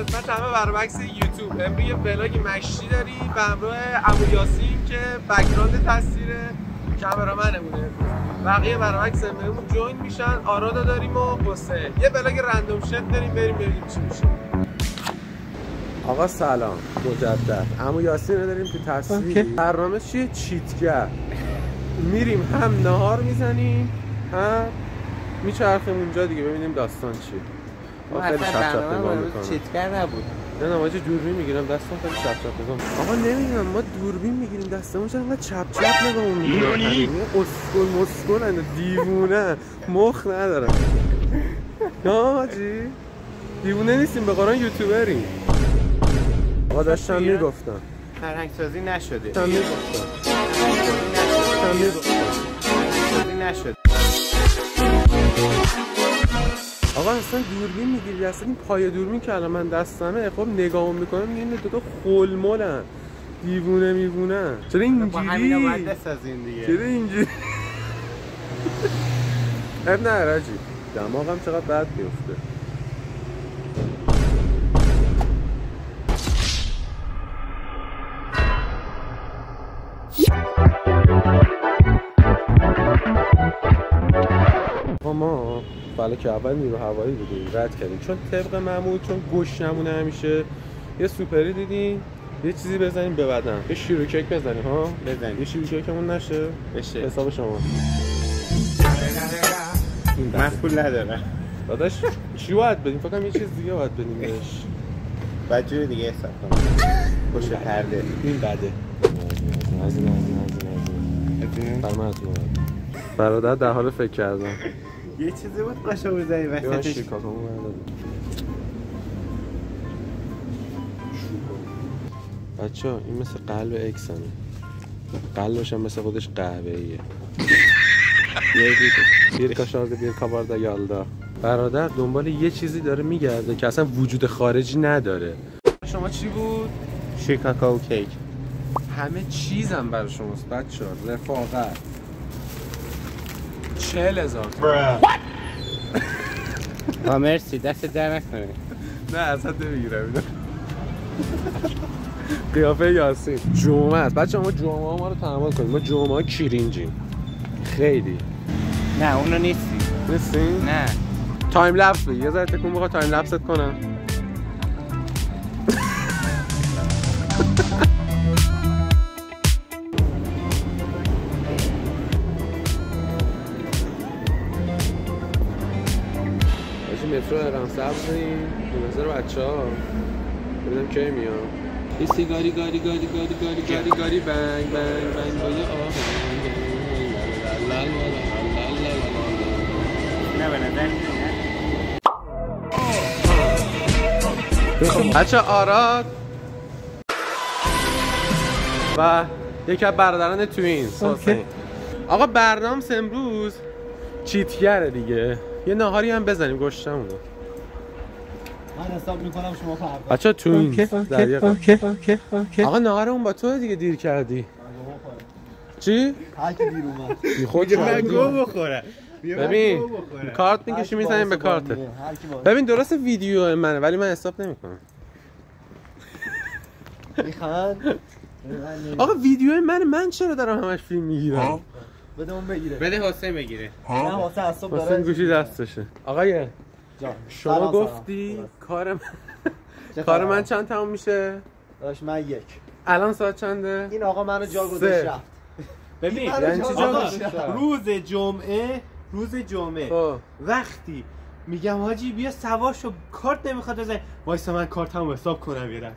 خدمت همه برعکس یوتیوب. امروز یه ولاگ مشتی داریم به همراه عمو یاسین که بک‌گراند تصویر کامرامنمونه. بقیه برعکس امروز جوین میشن. آرادا داریم و حسین. یه ولاگ رندوم شت داریم، بریم ببینیم چی میشه. آقا سلام مجدد. عمو یاسین رو داریم تو تصویر. برنامه چیه؟ چیتگر. میریم هم نهار میزنیم هم میچرخیم اونجا دیگه ببینیم داستان چیه. خیلی چپ نگاه میکنم. چیتگر نبود. نه واجه دوربین میگیرم دستم خیلی چپ نگاه میکنم. آقا نمیدونم ما دوربین میگیریم دستمون چرا انقدر چپ نگاه میکنیم. اسکل اند دیوونه مخ ندارم. نه حاجی دیوونه نیستیم به قرآن یوتیوبریم. آقا داشتم میگفتم فرهنگ سازی نشده. داشتم میگفتم نشد. آقا اصلا دوربین میگیری اصلا این پای دوربین که الان من دستمه خب نگاه میکنم میگه این دوتا خلمولن دیوونه میوونن. چرا اینجوری؟ با همینا باید بسازین دیگه. چرا اینجوری؟ اب نه راجی دماغم چقدر بد بیفته. ما فلک اول نیرو هوایی بودیم رد کردیم چون طبق معمول چون گوش نمونه همیشه یه سوپری دیدیم یه چیزی بزنیم به بدن یه شیر و کیک بزنیم ها بزنیم یه شیر و کیکمون نشه بشه حساب شما من پول ندارم داداش چی باید بدیم؟ فقط یه چیز دیگه باید بدیم بهش باید جوری دیگه حساب کنم گوش پرده این بده برادر در حال فکر کردن یه چیزی بود قاشو بزنی وسطش بچه‌ها این مثل قلب اکسنه قلبش هم مثل خودش قهوه‌ایه بیر کاشارده بیر کاباردا یالدا برادر دنبال یه چیزی داره میگرده که اصلا وجود خارجی نداره. شما چی بود؟ شیر کاکائو کیک همه چیزم برای شماست بچه‌ها. رفاقت 40,000 تومن. مرسی دست در نکنه. نه اصلا نمیگیرم اینا. قیافه یاسین جمعه است بچه‌ها. ما جمعه ها ما رو تحمل کنیم. ما جمعه ها کیرینجیم خیلی. نه اونو نیستی. نه تایم لپس بگی یه ذره تکون بخواه تایم لپست کنم. مترو ارم سبز داریم به نظر بچه ها ببینم کی میام. یه سیگاری گاری گاری گاری گاری گاری گاری بنگ بنگ بنگ با یه آهنگ نه به نظر بچه آراد و یکی از برادران توینز حسین. آقا برنامه امروز چیتگره دیگه. یه ناهاری هم بزنیم گشتمونو. من حساب میکنم شما فردا. بچا توینز دقیقاً. آقا ناهارمون با تو دیگه دیر کردی. چی؟ هر کی دیر اومد. خود من گو بخوره. ببین کارت میکشی میزنیم به کارت. ببین درست ویدیو منه ولی من حساب نمیکنم. میخوان آقا ویدیو من چرا دارم همش فیلم میگیرم؟ بده اون بگیره. بده حسین بگیره. نه حسین حساب داره. حسین گوشی دستشه. آقای شما گفتی کار من چند تموم میشه؟ داش من 1. الان ساعت چنده؟ این آقا منو جا گذاشت رفت. ببین یعنی چی جا روز جمعه خب وقتی میگم حاجی بیا سوار شو کارت نمیخواد بزنی وایسا من کارتمو حساب کنم یه لحظه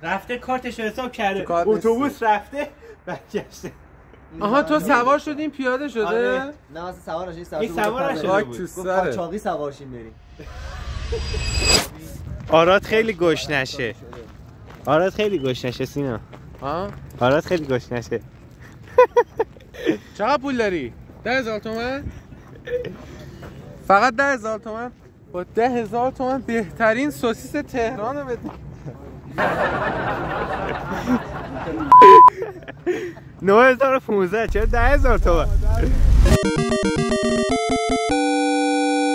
رفته کارتشو حساب کرده اتوبوس رفته برگشته. آها تو سوار شدین پیاده شده؟ آره. نه اصلا سوار نشین این سوار نشده بود. گفت قاچاقی سوار شیم بریم. آراد خیلی گشنشه. آراد خیلی گشنشه سینا. ها؟ آراد خیلی گشنشه. چقدر پول داری؟ 10,000 تومان؟ فقط 10,000 تومان؟ با 10,000 تومان بهترین سوسیس تهران رو بدی. 9,015 چرا 10,000 تومان؟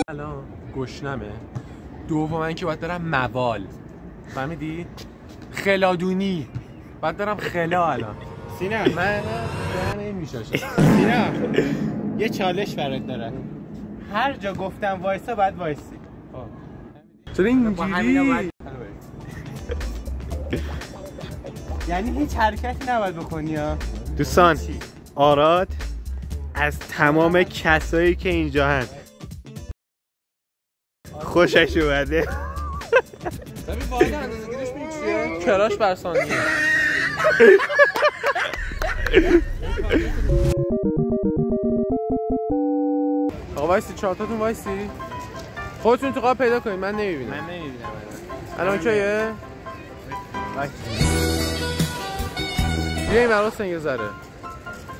الان گشنمه. دوم من که باید برم موال. فهمیدی؟ خلادونی بعد دارم خلا الان. سینا من نمیشاشم. سینا یه چالش برات دارم. هر جا گفتم وایسا باید وایسی. چرا اینجوری؟ یعنی هیچ حرکتی نباید بکنی ها. دوستان آراد از تمام کسایی که اینجا هست خوشش اومده. ببین واحد اندازه‌گیریش می‌دونی چیه؟ کراش بر ثانیه. آقا وایسی چهارتاتون وایسی. خودتون تو قاب پیدا کنید من نمی‌بینم. من نمی‌بینم الان چیه؟ بیا این برای حسین یه ذره.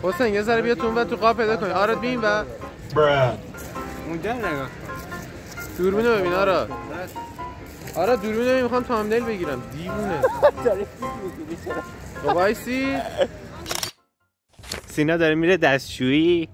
حسین یه ذره بیا تو اون و تو قاب پیدا کنید. آراد بین و اونجا نگاه. دوربینو ببین آراد. آراد دوربینو ببین میخوام تامنیل بگیرم. دیوونه. خب وایسی. سینا داره میره دستشویی.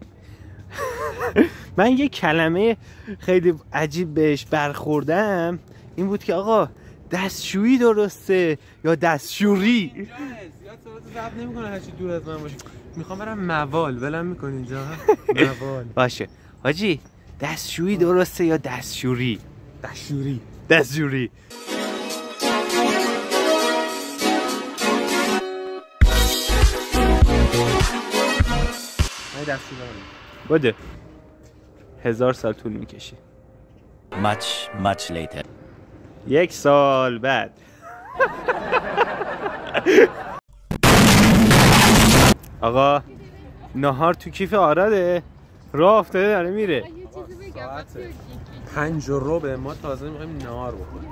من یه کلمه خیلی عجیب بهش برخوردم این بود که آقا دستشویی درسته یا دستشوری؟ زیاد صورت ضبط نمی‌کنه هر چی دور از من باشه. میخوام برم موال ولم می‌کنی اینجا. موال. باشه. حاجی دستشویی درسته یا دستشوری؟ دستشوری. دستشوری. من دستشوری. بده. 1000 سال طول میکشه. Much later. 1 سال بعد. آقا نهار تو کیف آراده راه افتاده داره میره. 5:15 ما تازه میخوایم نهار بخوریم.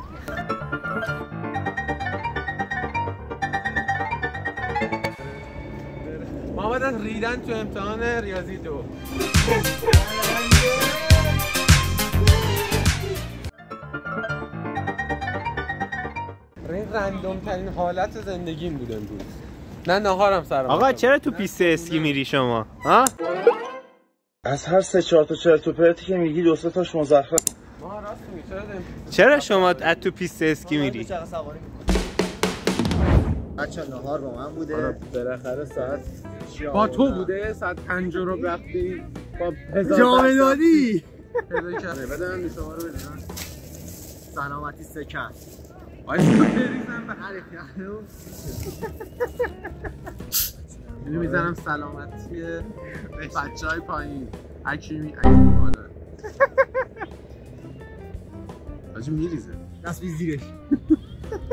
محمد از ریدن تو امتحان ریاضی 2. این رندوم ترین حالت زندگیم بود امروز. نه نهارم سرم. آقا چرا تو پیست اسکی میری شما؟ ها؟ از هر 3-4 تا چرت و پرتی که میگی 2-3 تاش مزخرف. ما راست میگی چرا شما از تو پیست اسکی میری؟ بچه نهار با من بوده. بالاخره ساعت با تو بوده ساعت 5 رو رفتی با جامعه دادی پیدا کرده. بده من شما رو بده. سلامتی سکن. آی تو بریزم به هر خیانو. اینو میزنم سلامتی بچهای پایین. حکیمی بالا. آجی میریزه. دست بی زیرش.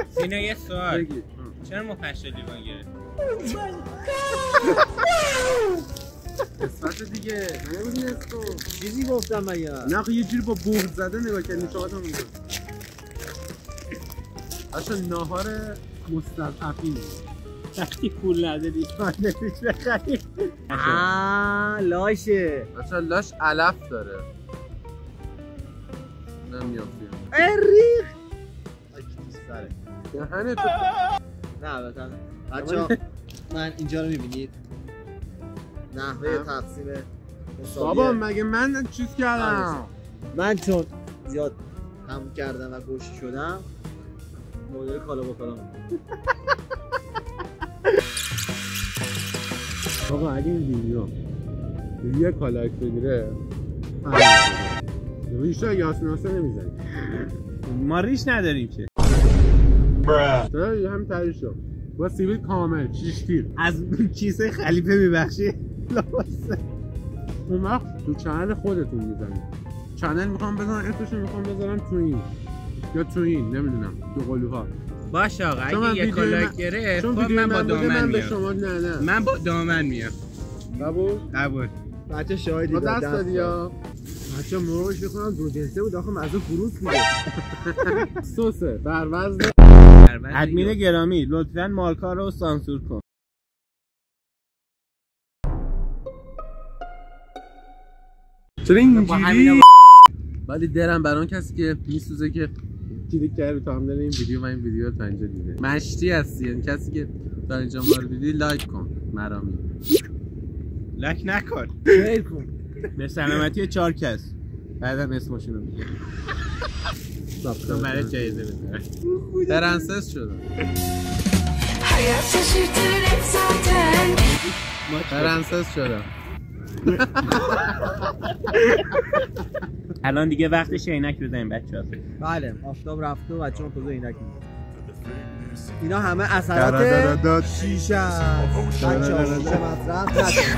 سینا یه سوال. چرا ما 5 تا لیوان گرفتیم؟ قسمت دیگه نمیدونی اسکو چیزی گفتم مگه؟ نه خب یه جوری با بغض زده نگاه کردیم شما هم میگم اصلا ناهار مستضعفین وقتی پول نداری فاندش بخری. لاشه. اصلا لاش علف داره نمیافیم اریخ سره دهنه تو نه بچه من اینجا رو میبینید نحوه تقسیم مساویه. بابا مگه من چیز کردم من چون زیاد هم کردم و گوشی شدم مدل کالا با کالا آقا اگه این ویدیو یه کالاک بگیره ریشه یاسناسه نمیزنی ما ریش نداریم که چرا همین تریش شد با سیبیل کامل 6 تیر از کیسه خلیفه میبخشی لباسه اون وقت تو چنل خودتون میزنید چنل میخوام بزنم اسمشو میخوام بذارم تو این یا تو این نمیدونم تو قلوها باشه آقا اگه یه کالاک گرفت خب من با دامن به میام شما نه من با دامن میام قبول بچه شاهدی با دست دادی یا بچه مرغش بخونم دو جنسه بود آخه مزه فروت بوده سوسه بر وزن ادمین گرامی لطفاً مارکا رو سانسور کن چرا اینجوری ولی درم برای کسی که میسوزه که کلیک کرده تا هم این ویدیو و این ویدیو تا اینجا دیده مشتی هستی یعنی کسی که تا اینجا ما رو دیدی لایک کن مرامی لایک نکن خیلی کن به سلامتی 4 کس بعدم اسمشون رو میگه آفتاب برای جایزه بذارم. پرنسس شدم. پرنسس شدم. الان دیگه وقتش عینک بزنیم بچه‌ها. بله آفتاب رفته و بچه‌ها خود عینک می‌زنن. اینا همه اثرات شیشه است. بچه‌ها شیشه مصرف نکنید.